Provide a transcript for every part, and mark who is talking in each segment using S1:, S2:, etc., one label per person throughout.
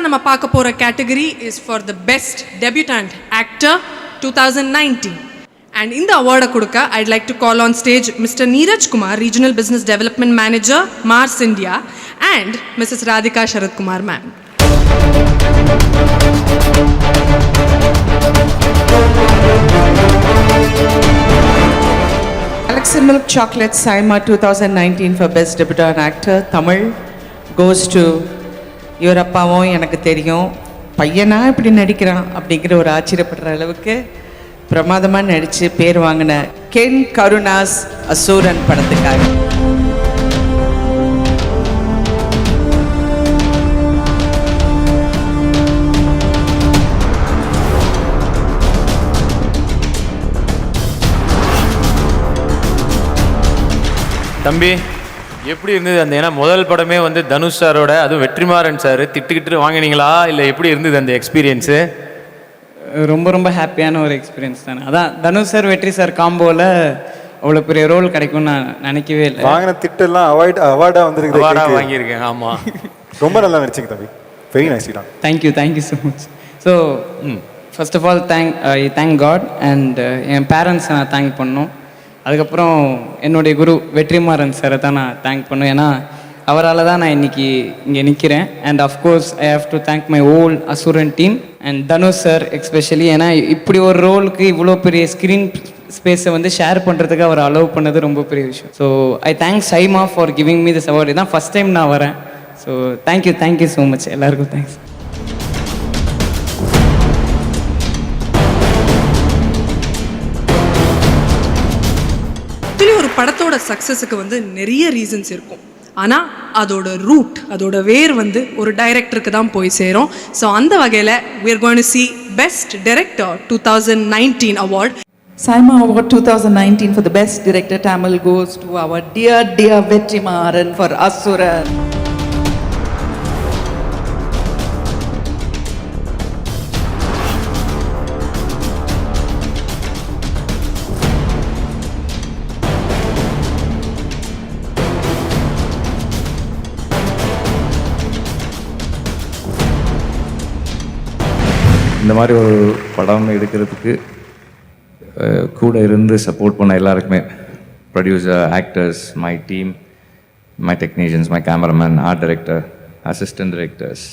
S1: நம்ம பார்க்க போற category is for the best debutant actor 2019. And இந்த அவார்டை கொடுக்க I'd like to call on stage Mr. Neeraj Kumar, Regional Business Development Manager, Mars India, and Mrs. Radhika Sharad Kumar ma'am.
S2: Galaxy Milk Chocolate Saima 2019 for Best Debutant Actor Tamil goes to இவர் அப்பாவும் எனக்கு தெரியும், பையனா இப்படி நடிக்கிறான் அப்படிங்கிற ஒரு ஆச்சரியப்படுற அளவுக்கு பிரமாதமாக நடித்து பேர் வாங்கின கென் கருணாஸ் அசூரன் படத்துக்காக.
S3: தம்பி எப்படி இருந்தது அந்த, ஏன்னா முதல் படமே வந்து தனுஷ் சாரோட, அதுவும் வெற்றிமாறன் சார் திட்டுக்கிட்டு வாங்கினீங்களா இல்லை எப்படி இருந்தது அந்த எக்ஸ்பீரியன்ஸு?
S4: ரொம்ப ரொம்ப ஹாப்பியான ஒரு எக்ஸ்பீரியன்ஸ் தானே. அதான் தனுஷ் சார் வெற்றி சார் காம்போவில் அவ்வளோ பெரிய ரோல் கிடைக்கும்னு நான் நினைக்கவே இல்லை.
S5: வாங்கின திட்டெல்லாம் அவார்டாக வந்துருக்கு,
S3: அவார்டாக வாங்கியிருக்கேன். ஆமாம்,
S5: ரொம்ப நல்லா நடிச்சிங்க தம்பி, very nice.
S4: Thank you so much. So first of all thank God and என் பேரண்ட்ஸை நான் தேங்க் பண்ணணும். அதுக்கப்புறம் என்னுடைய குரு வெற்றிமாறன் சாரை தான் நான் தேங்க் பண்ணுவேன், ஏன்னா அவரால் தான் நான் இன்றைக்கி இங்கே நிற்கிறேன். And of course I have to thank my whole Asuran team and Dhanush sir especially, ஏன்னா இப்படி ஒரு ரோலுக்கு இவ்வளோ பெரிய ஸ்க்ரீன் ஸ்பேஸை வந்து ஷேர் பண்ணுறதுக்கு அவர் அலோவ் பண்ணது ரொம்ப பெரிய விஷயம். So I thank SIMA for giving me this award. இதான் ஃபஸ்ட் டைம் நான் வரேன். ஸோ தேங்க்யூ ஸோ மச் எல்லாருக்கும் தேங்க்ஸ்.
S1: ஒரு படத்தோட சக்ஸஸுக்கு வந்து நிறைய ரீசன்ஸ் இருக்கும், ஆனால் அதோட ரூட், அதோட வேர் வந்து ஒரு டைரக்டருக்கு தான் போய் சேரும். ஸோ அந்த வகையில் we are going to see Best Director 2019 award.
S2: Saima Award 2019 for the Best Director Tamil goes to our dear Vetrimaran for Asuran.
S6: இந்த மாதிரி ஒரு படம் எடுக்கிறதுக்கு கூட இருந்து சப்போர்ட் பண்ண எல்லாருக்குமே, producer, actors, my team, my technicians, my cameraman, art director, assistant directors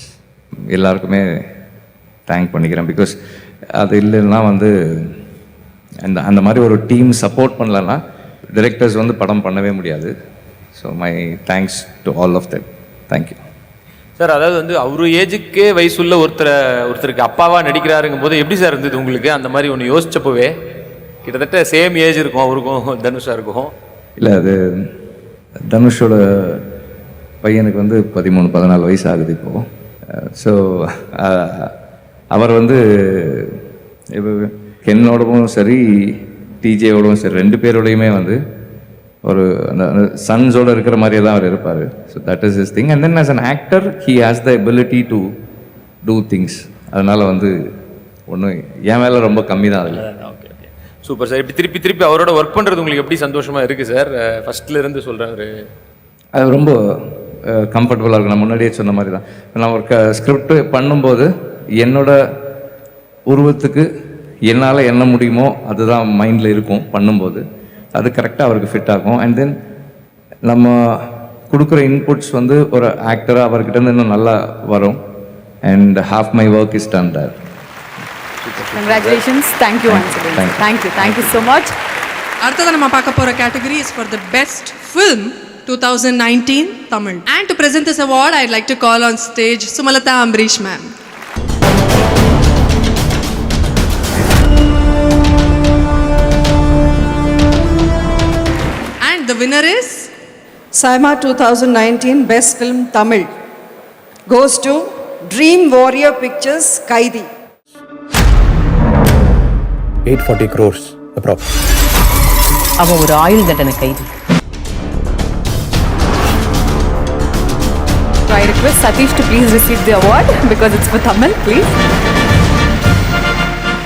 S6: எல்லாருக்குமே தேங்க் பண்ணிக்கிறேன். பிகாஸ் அது இல்லைன்னா வந்து அந்த மாதிரி ஒரு டீம் சப்போர்ட் பண்ணலன்னா டைரக்டர்ஸ் வந்து படம் பண்ணவே முடியாது. So my thanks to all of them. Thank you
S3: sir. அதாவது வந்து அவரு ஏஜுக்கே வயசுள்ள ஒருத்தருக்கு அப்பாவாக நடிக்கிறாருங்கும் போது எப்படி சார் இருந்தது உங்களுக்கு? அந்த மாதிரி ஒன்று யோசிச்சப்போவே கிட்டத்தட்ட சேம் ஏஜ் இருக்கும் அவருக்கும் தனுஷாக இருக்கும்.
S6: இல்லை, அது தனுஷோட பையனுக்கு வந்து 13-14 வயசு ஆகுது இப்போது. ஸோ அவர் வந்து இப்போ கென்னோடவும் சரி டிஜேயோடவும் சரி 2 பேரோடையுமே வந்து ஒரு அந்த சன்ஸோடு இருக்கிற மாதிரியே தான் அவர் இருப்பார். So that is his thing. And then as an actor he has the ability to do things. அதனால் வந்து ஒன்றும் என் மேலே ரொம்ப கம்மி தான் அதில்.
S3: Okay okay, super sir. இப்படி திருப்பி அவரோட ஒர்க் பண்ணுறது உங்களுக்கு எப்படி சந்தோஷமாக இருக்குது சார்? ஃபஸ்ட்லேருந்து சொல்கிறாரு,
S6: அது ரொம்ப கம்ஃபர்டபுளாக இருக்கும். நான் முன்னாடியே சொன்ன மாதிரி தான், நான் ஒரு ஸ்கிரிப்ட் பண்ணும்போது என்னோட உருவத்துக்கு என்னால் என்ன முடியுமோ அதுதான் மைண்டில் இருக்கும் பண்ணும்போது. அது கரெக்டாக அவருக்கு ஃபிட் ஆகும். அண்ட் தென் நம்ம கொடுக்குற இன்புட்ஸ் வந்து ஒரு ஆக்டராக அவர்கிட்ட இன்னும் நல்லா வரும். And half my work is done there.
S7: Congratulations. Thank you once again. Thank you so much.
S1: அடுத்தது நம்ம பார்க்க போகிற category is for the best film 2019 Tamil. And to present this award, I'd like to call on stage Sumalata Ambarish ma'am. The winner is
S8: Saima 2019 Best Film Tamil goes to Dream Warrior Pictures Kaidi.
S5: 840 crores approx.
S9: அவன் ஒரு ஆயுள் தண்டனை கைதி.
S7: I request Satish to please receive the award because it's for Tamil, please.